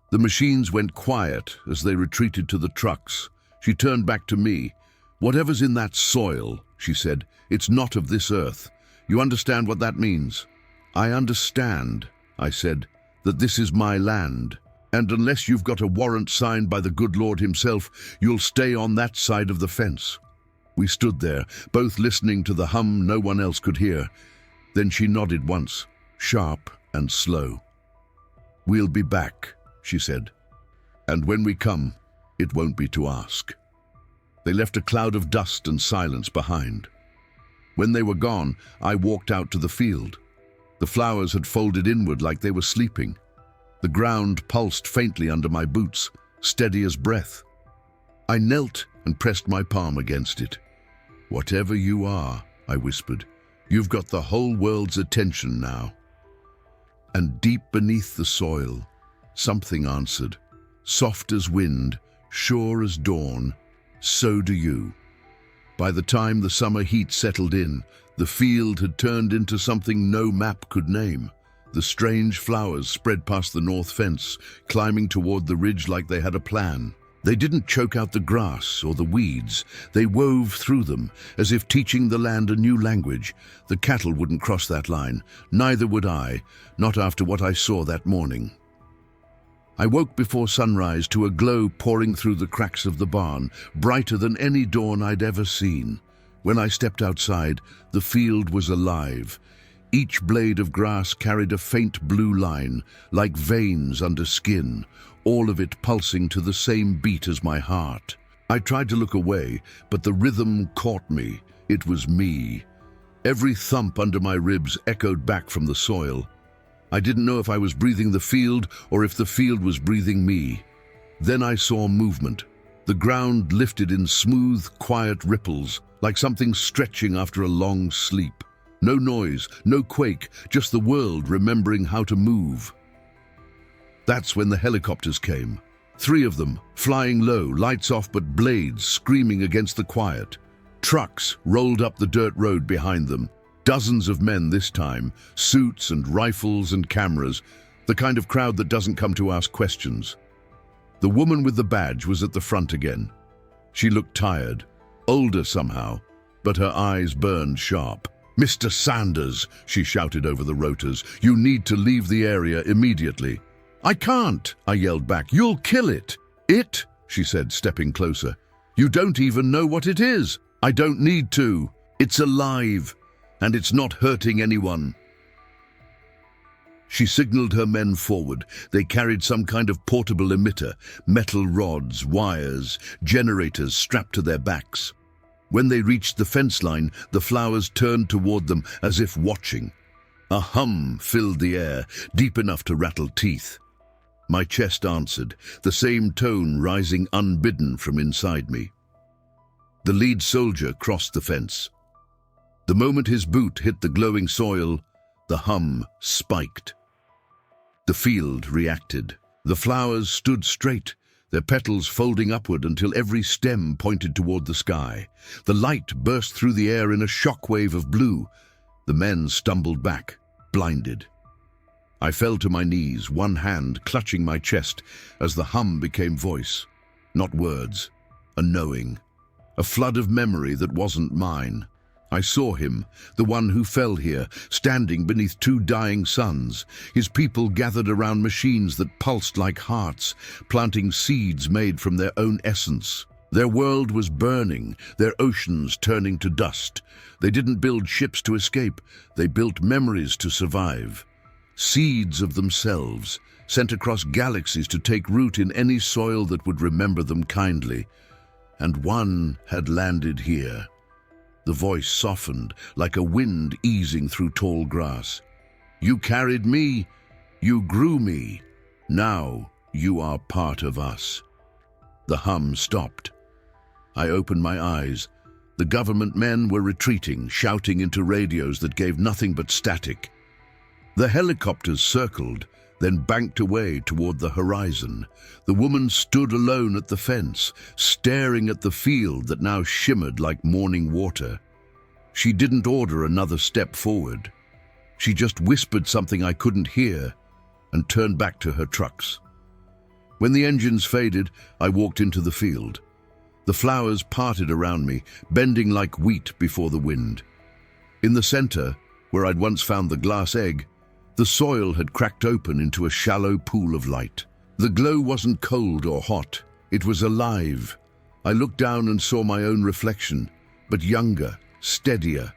The machines went quiet as they retreated to the trucks. She turned back to me. "Whatever's in that soil," she said, "it's not of this earth. You understand what that means?" "I understand," I said, "that this is my land. And unless you've got a warrant signed by the good Lord himself, you'll stay on that side of the fence." We stood there, both listening to the hum no one else could hear. Then she nodded once, sharp, and slow. "We'll be back," she said. "And when we come, it won't be to ask." They left a cloud of dust and silence behind. When they were gone, I walked out to the field. The flowers had folded inward like they were sleeping. The ground pulsed faintly under my boots, steady as breath. I knelt and pressed my palm against it. "Whatever you are," I whispered, "you've got the whole world's attention now." And deep beneath the soil, something answered, soft as wind, sure as dawn, "So do you." By the time the summer heat settled in, the field had turned into something no map could name. The strange flowers spread past the north fence, climbing toward the ridge like they had a plan. They didn't choke out the grass or the weeds. They wove through them, as if teaching the land a new language. The cattle wouldn't cross that line. Neither would I, not after what I saw that morning. I woke before sunrise to a glow pouring through the cracks of the barn, brighter than any dawn I'd ever seen. When I stepped outside, the field was alive. Each blade of grass carried a faint blue line, like veins under skin, all of it pulsing to the same beat as my heart. I tried to look away, but the rhythm caught me. It was me. Every thump under my ribs echoed back from the soil. I didn't know if I was breathing the field or if the field was breathing me. Then I saw movement. The ground lifted in smooth, quiet ripples, like something stretching after a long sleep. No noise, no quake, just the world remembering how to move. That's when the helicopters came. 3 of them, flying low, lights off but blades screaming against the quiet. Trucks rolled up the dirt road behind them. Dozens of men this time, suits and rifles and cameras, the kind of crowd that doesn't come to ask questions. The woman with the badge was at the front again. She looked tired, older somehow, but her eyes burned sharp. "Mr. Sanders," she shouted over the rotors, "you need to leave the area immediately." "I can't," I yelled back. "You'll kill it." "It?" she said, stepping closer. "You don't even know what it is." "I don't need to. It's alive, and it's not hurting anyone." She signaled her men forward. They carried some kind of portable emitter, metal rods, wires, generators strapped to their backs. When they reached the fence line, the flowers turned toward them as if watching. A hum filled the air, deep enough to rattle teeth. My chest answered, the same tone rising unbidden from inside me. The lead soldier crossed the fence. The moment his boot hit the glowing soil, the hum spiked. The field reacted. The flowers stood straight, their petals folding upward until every stem pointed toward the sky. The light burst through the air in a shockwave of blue. The men stumbled back, blinded. I fell to my knees, one hand clutching my chest as the hum became voice. Not words, a knowing. A flood of memory that wasn't mine. I saw him, the one who fell here, standing beneath 2 dying suns. His people gathered around machines that pulsed like hearts, planting seeds made from their own essence. Their world was burning, their oceans turning to dust. They didn't build ships to escape, they built memories to survive. Seeds of themselves, sent across galaxies to take root in any soil that would remember them kindly. And one had landed here. The voice softened, like a wind easing through tall grass. "You carried me, you grew me. Now you are part of us." The hum stopped. I opened my eyes. The government men were retreating, shouting into radios that gave nothing but static. The helicopters circled, then banked away toward the horizon. The woman stood alone at the fence, staring at the field that now shimmered like morning water. She didn't order another step forward. She just whispered something I couldn't hear and turned back to her trucks. When the engines faded, I walked into the field. The flowers parted around me, bending like wheat before the wind. In the center, where I'd once found the glass egg, the soil had cracked open into a shallow pool of light. The glow wasn't cold or hot. It was alive. I looked down and saw my own reflection, but younger, steadier,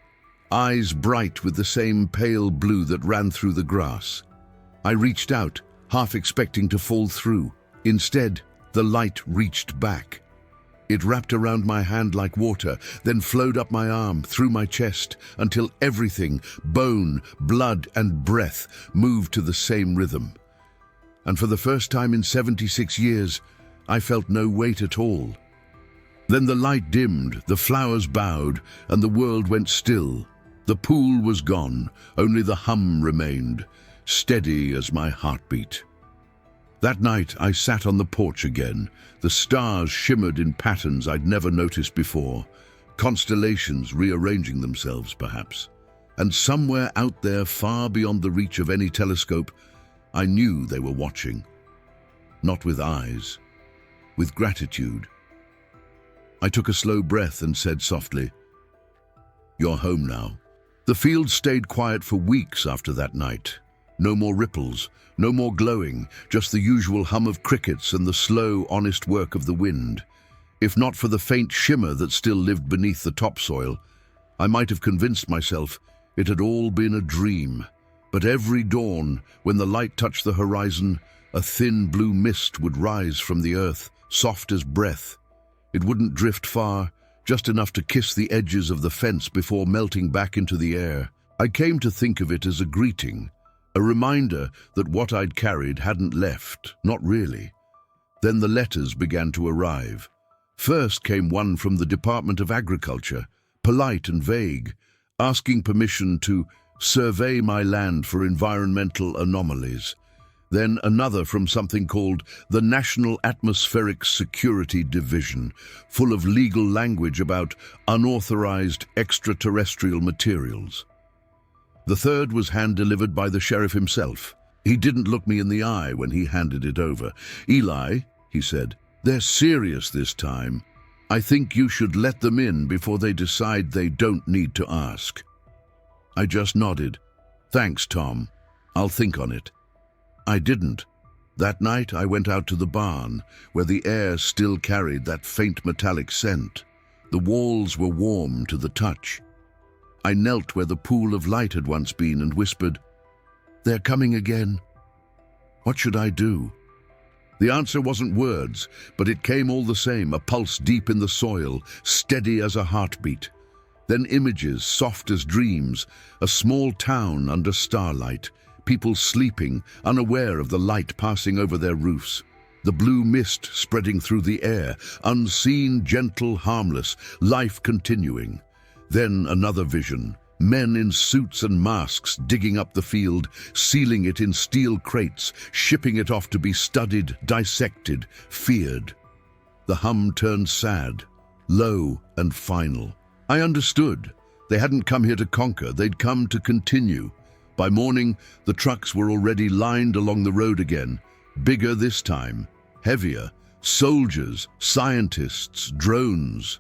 eyes bright with the same pale blue that ran through the grass. I reached out, half expecting to fall through. Instead, the light reached back. It wrapped around my hand like water, then flowed up my arm, through my chest, until everything, bone, blood, and breath, moved to the same rhythm. And for the first time in 76 years, I felt no weight at all. Then the light dimmed, the flowers bowed, and the world went still. The pool was gone, only the hum remained, steady as my heartbeat. That night I sat on the porch again. The stars shimmered in patterns I'd never noticed before, constellations rearranging themselves perhaps. And somewhere out there, far beyond the reach of any telescope, I knew they were watching. Not with eyes, with gratitude. I took a slow breath and said softly, "You're home now." The field stayed quiet for weeks after that night. No more ripples, no more glowing, just the usual hum of crickets and the slow, honest work of the wind. If not for the faint shimmer that still lived beneath the topsoil, I might have convinced myself it had all been a dream. But every dawn, when the light touched the horizon, a thin blue mist would rise from the earth, soft as breath. It wouldn't drift far, just enough to kiss the edges of the fence before melting back into the air. I came to think of it as a greeting, a reminder that what I'd carried hadn't left, not really. Then the letters began to arrive. First came one from the Department of Agriculture, polite and vague, asking permission to survey my land for environmental anomalies. Then another from something called the National Atmospheric Security Division, full of legal language about unauthorized extraterrestrial materials. The third was hand-delivered by the sheriff himself. He didn't look me in the eye when he handed it over. "Eli," he said, "they're serious this time. I think you should let them in before they decide they don't need to ask." I just nodded. "Thanks, Tom. I'll think on it." I didn't. That night I went out to the barn, where the air still carried that faint metallic scent. The walls were warm to the touch. I knelt where the pool of light had once been and whispered, "They're coming again. What should I do?" The answer wasn't words, but it came all the same, a pulse deep in the soil, steady as a heartbeat. Then images, soft as dreams, a small town under starlight, people sleeping, unaware of the light passing over their roofs. The blue mist spreading through the air, unseen, gentle, harmless, life continuing. Then another vision, men in suits and masks digging up the field, sealing it in steel crates, shipping it off to be studied, dissected, feared. The hum turned sad, low and final. I understood. They hadn't come here to conquer, they'd come to continue. By morning, the trucks were already lined along the road again, bigger this time, heavier, soldiers, scientists, drones.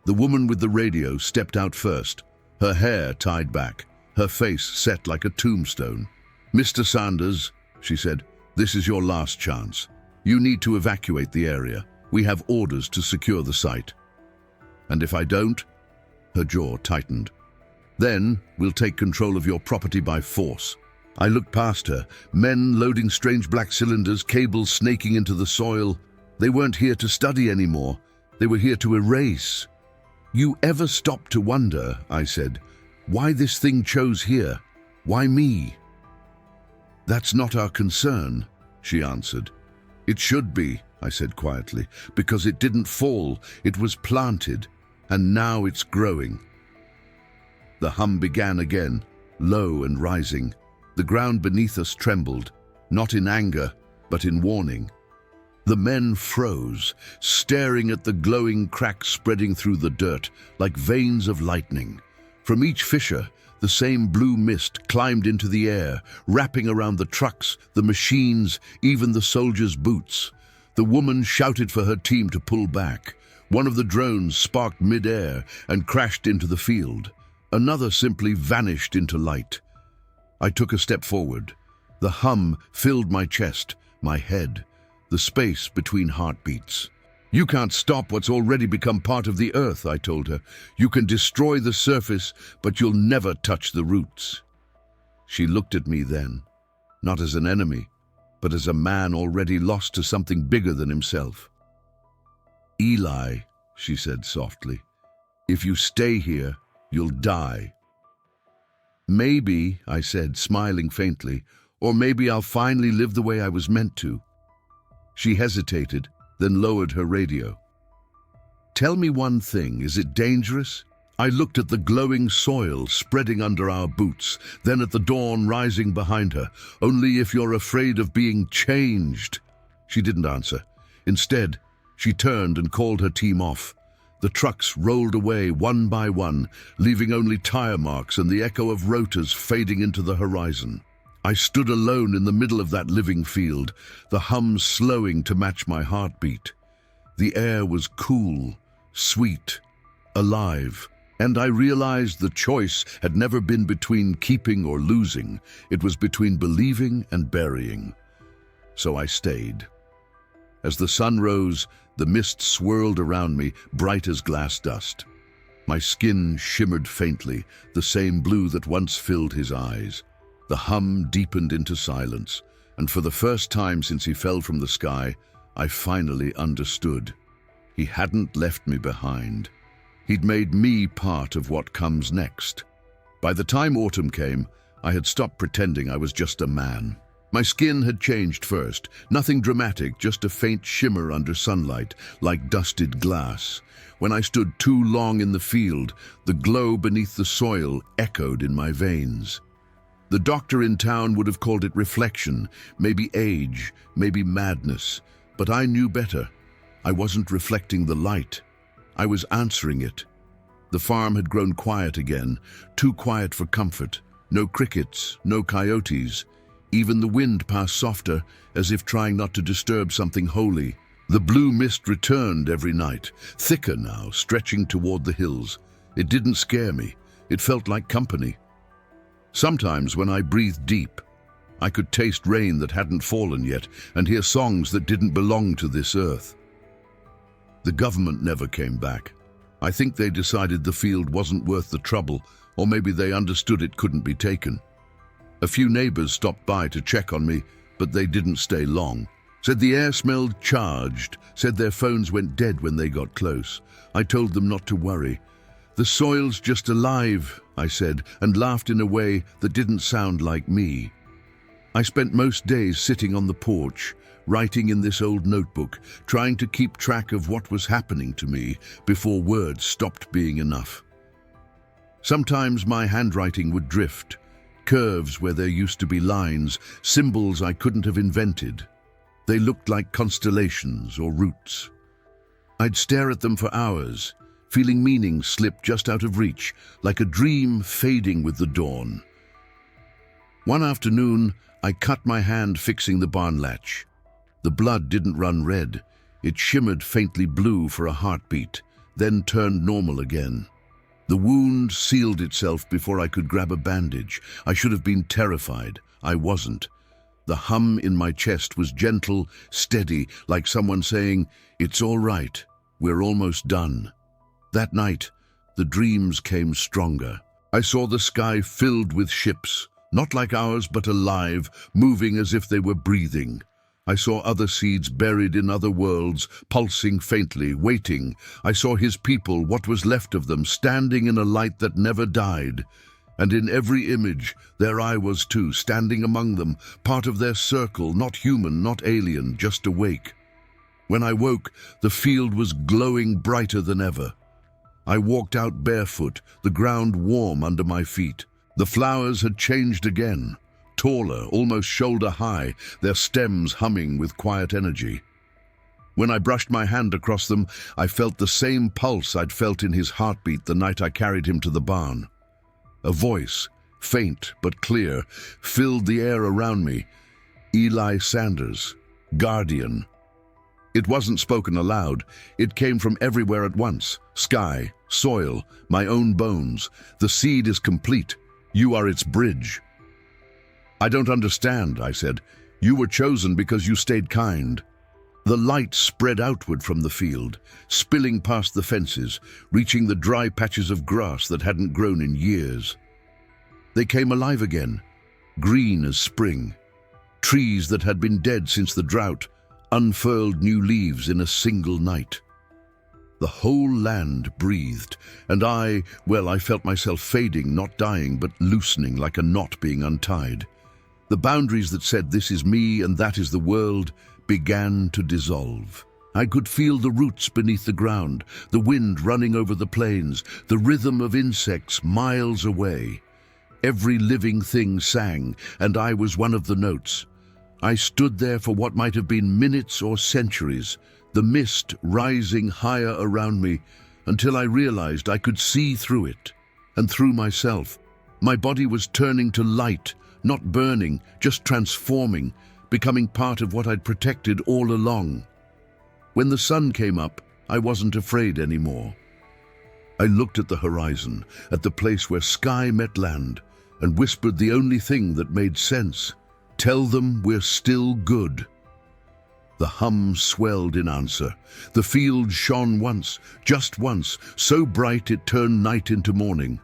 The woman with the radio stepped out first, her hair tied back, her face set like a tombstone. "Mr. Sanders," she said, "this is your last chance. You need to evacuate the area. We have orders to secure the site." "And if I don't?" Her jaw tightened. "Then we'll take control of your property by force." I looked past her, men loading strange black cylinders, cables snaking into the soil. They weren't here to study anymore. They were here to erase. "You ever stop to wonder," I said, "why this thing chose here? Why me?" "That's not our concern," she answered. "It should be," I said quietly, "because it didn't fall, it was planted, and now it's growing." The hum began again, low and rising. The ground beneath us trembled, not in anger, but in warning. The men froze, staring at the glowing cracks spreading through the dirt, like veins of lightning. From each fissure, the same blue mist climbed into the air, wrapping around the trucks, the machines, even the soldiers' boots. The woman shouted for her team to pull back. One of the drones sparked mid-air and crashed into the field. Another simply vanished into light. I took a step forward. The hum filled my chest, my head, the space between heartbeats. "You can't stop what's already become part of the earth," I told her. "You can destroy the surface, but you'll never touch the roots." She looked at me then, not as an enemy, but as a man already lost to something bigger than himself. "Eli," she said softly, "if you stay here, you'll die." "Maybe," I said, smiling faintly, "or maybe I'll finally live the way I was meant to." She hesitated, then lowered her radio. "Tell me one thing, is it dangerous?" I looked at the glowing soil spreading under our boots, then at the dawn rising behind her. "Only if you're afraid of being changed." She didn't answer. Instead, she turned and called her team off. The trucks rolled away one by one, leaving only tire marks and the echo of rotors fading into the horizon. I stood alone in the middle of that living field, the hum slowing to match my heartbeat. The air was cool, sweet, alive, and I realized the choice had never been between keeping or losing. It was between believing and burying. So I stayed. As the sun rose, the mist swirled around me, bright as glass dust. My skin shimmered faintly, the same blue that once filled his eyes. The hum deepened into silence, and for the first time since he fell from the sky, I finally understood. He hadn't left me behind. He'd made me part of what comes next. By the time autumn came, I had stopped pretending I was just a man. My skin had changed first, nothing dramatic, just a faint shimmer under sunlight, like dusted glass. When I stood too long in the field, the glow beneath the soil echoed in my veins. The doctor in town would have called it reflection, maybe age, maybe madness, but I knew better. I wasn't reflecting the light. I was answering it. The farm had grown quiet again, too quiet for comfort. No crickets, no coyotes. Even the wind passed softer, as if trying not to disturb something holy. The blue mist returned every night, thicker now, stretching toward the hills. It didn't scare me. It felt like company. Sometimes when I breathed deep, I could taste rain that hadn't fallen yet and hear songs that didn't belong to this earth. The government never came back. I think they decided the field wasn't worth the trouble, or maybe they understood it couldn't be taken. A few neighbors stopped by to check on me, but they didn't stay long. Said the air smelled charged, said their phones went dead when they got close. I told them not to worry. "The soil's just alive," I said, and laughed in a way that didn't sound like me. I spent most days sitting on the porch, writing in this old notebook, trying to keep track of what was happening to me before words stopped being enough. Sometimes my handwriting would drift, curves where there used to be lines, symbols I couldn't have invented. They looked like constellations or roots. I'd stare at them for hours, feeling meaning slip just out of reach, like a dream fading with the dawn. One afternoon, I cut my hand fixing the barn latch. The blood didn't run red. It shimmered faintly blue for a heartbeat, then turned normal again. The wound sealed itself before I could grab a bandage. I should have been terrified. I wasn't. The hum in my chest was gentle, steady, like someone saying, "It's all right. We're almost done." That night, the dreams came stronger. I saw the sky filled with ships, not like ours but alive, moving as if they were breathing. I saw other seeds buried in other worlds, pulsing faintly, waiting. I saw his people, what was left of them, standing in a light that never died. And in every image, there I was too, standing among them, part of their circle, not human, not alien, just awake. When I woke, the field was glowing brighter than ever. I walked out barefoot, the ground warm under my feet. The flowers had changed again. Taller, almost shoulder-high, their stems humming with quiet energy. When I brushed my hand across them, I felt the same pulse I'd felt in his heartbeat the night I carried him to the barn. A voice, faint but clear, filled the air around me. Eli Sanders, Guardian. It wasn't spoken aloud. It came from everywhere at once. Sky, soil, my own bones. The seed is complete. You are its bridge. "I don't understand," I said. "You were chosen because you stayed kind." The light spread outward from the field, spilling past the fences, reaching the dry patches of grass that hadn't grown in years. They came alive again, green as spring. Trees that had been dead since the drought unfurled new leaves in a single night. The whole land breathed, and I felt myself fading, not dying, but loosening like a knot being untied. The boundaries that said this is me and that is the world began to dissolve. I could feel the roots beneath the ground, the wind running over the plains, the rhythm of insects miles away. Every living thing sang, and I was one of the notes. I stood there for what might have been minutes or centuries, the mist rising higher around me, until I realized I could see through it, and through myself. My body was turning to light, not burning, just transforming, becoming part of what I'd protected all along. When the sun came up, I wasn't afraid anymore. I looked at the horizon, at the place where sky met land, and whispered the only thing that made sense. Tell them we're still good. The hum swelled in answer. The field shone once, just once, so bright it turned night into morning.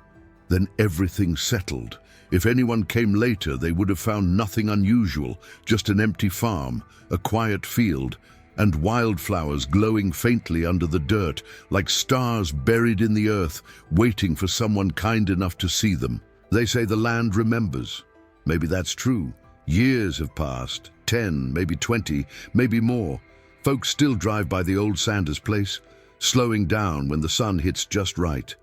Then everything settled. If anyone came later, they would have found nothing unusual, just an empty farm, a quiet field, and wildflowers glowing faintly under the dirt, like stars buried in the earth, waiting for someone kind enough to see them. They say the land remembers. Maybe that's true. Years have passed, 10, maybe 20, maybe more. Folks still drive by the old Sanders place, slowing down when the sun hits just right.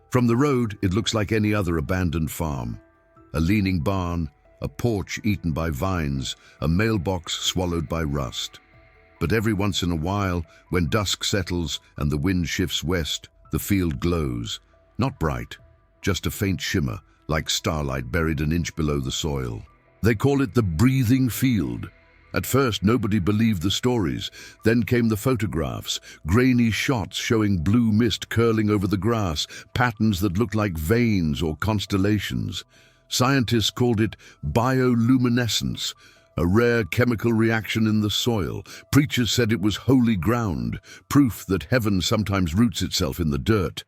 From the road, it looks like any other abandoned farm. A leaning barn, a porch eaten by vines, a mailbox swallowed by rust. But every once in a while, when dusk settles and the wind shifts west, the field glows. Not bright, just a faint shimmer, like starlight buried an inch below the soil. They call it the breathing field. At first, nobody believed the stories. Then came the photographs, grainy shots showing blue mist curling over the grass, patterns that looked like veins or constellations. Scientists called it bioluminescence, a rare chemical reaction in the soil. Preachers said it was holy ground, proof that heaven sometimes roots itself in the dirt.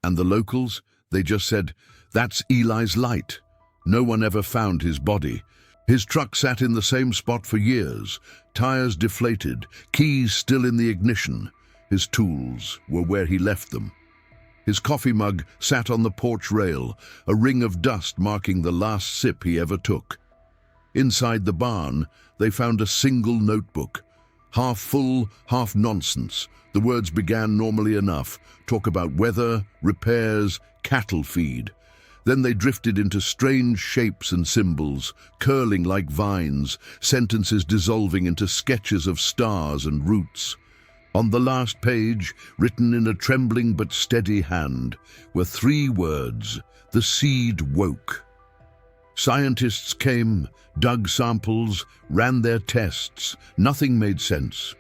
And the locals, they just said, "That's Eli's light." No one ever found his body. His truck sat in the same spot for years, tires deflated, keys still in the ignition. His tools were where he left them. His coffee mug sat on the porch rail, a ring of dust marking the last sip he ever took. Inside the barn, they found a single notebook, half full, half nonsense. The words began normally enough, talk about weather, repairs, cattle feed. Then they drifted into strange shapes and symbols, curling like vines, sentences dissolving into sketches of stars and roots. On the last page, written in a trembling but steady hand, were 3 words: the seed woke. Scientists came, dug samples, ran their tests. Nothing made sense.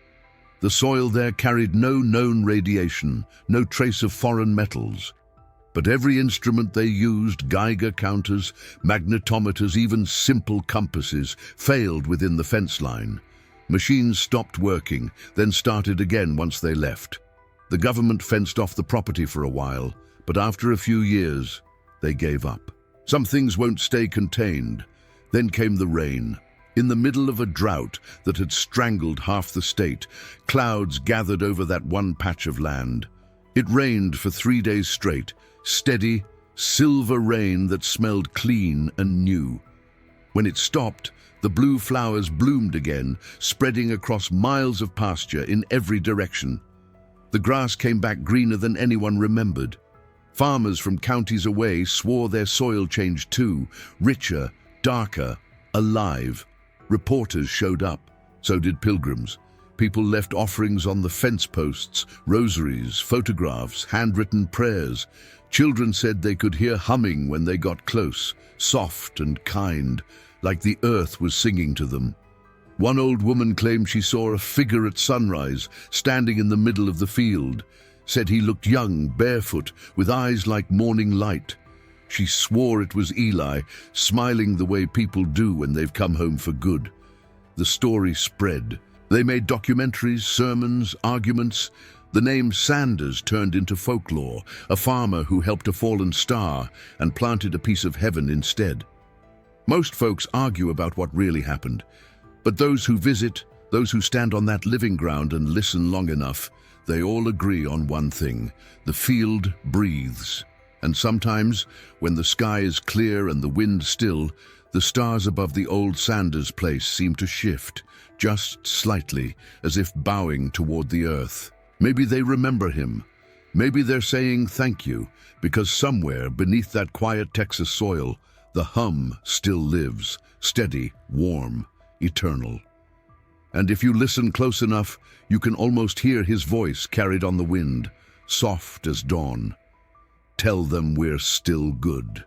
The soil there carried no known radiation, no trace of foreign metals. But every instrument they used, Geiger counters, magnetometers, even simple compasses, failed within the fence line. Machines stopped working, then started again once they left. The government fenced off the property for a while, but after a few years, they gave up. Some things won't stay contained. Then came the rain. In the middle of a drought that had strangled half the state, clouds gathered over that one patch of land. It rained for 3 days straight, steady, silver rain that smelled clean and new. When it stopped, the blue flowers bloomed again, spreading across miles of pasture in every direction. The grass came back greener than anyone remembered. Farmers from counties away swore their soil changed too, richer, darker, alive. Reporters showed up. So did pilgrims. People left offerings on the fence posts, rosaries, photographs, handwritten prayers. Children said they could hear humming when they got close, soft and kind, like the earth was singing to them. One old woman claimed she saw a figure at sunrise, standing in the middle of the field. Said he looked young, barefoot, with eyes like morning light. She swore it was Eli, smiling the way people do when they've come home for good. The story spread. They made documentaries, sermons, arguments. The name Sanders turned into folklore, a farmer who helped a fallen star and planted a piece of heaven instead. Most folks argue about what really happened, but those who visit, those who stand on that living ground and listen long enough, they all agree on one thing: the field breathes. And sometimes, when the sky is clear and the wind still, the stars above the old Sanders place seem to shift, just slightly, as if bowing toward the earth. Maybe they remember him. Maybe they're saying thank you, because somewhere beneath that quiet Texas soil, the hum still lives, steady, warm, eternal. And if you listen close enough, you can almost hear his voice carried on the wind, soft as dawn. Tell them we're still good.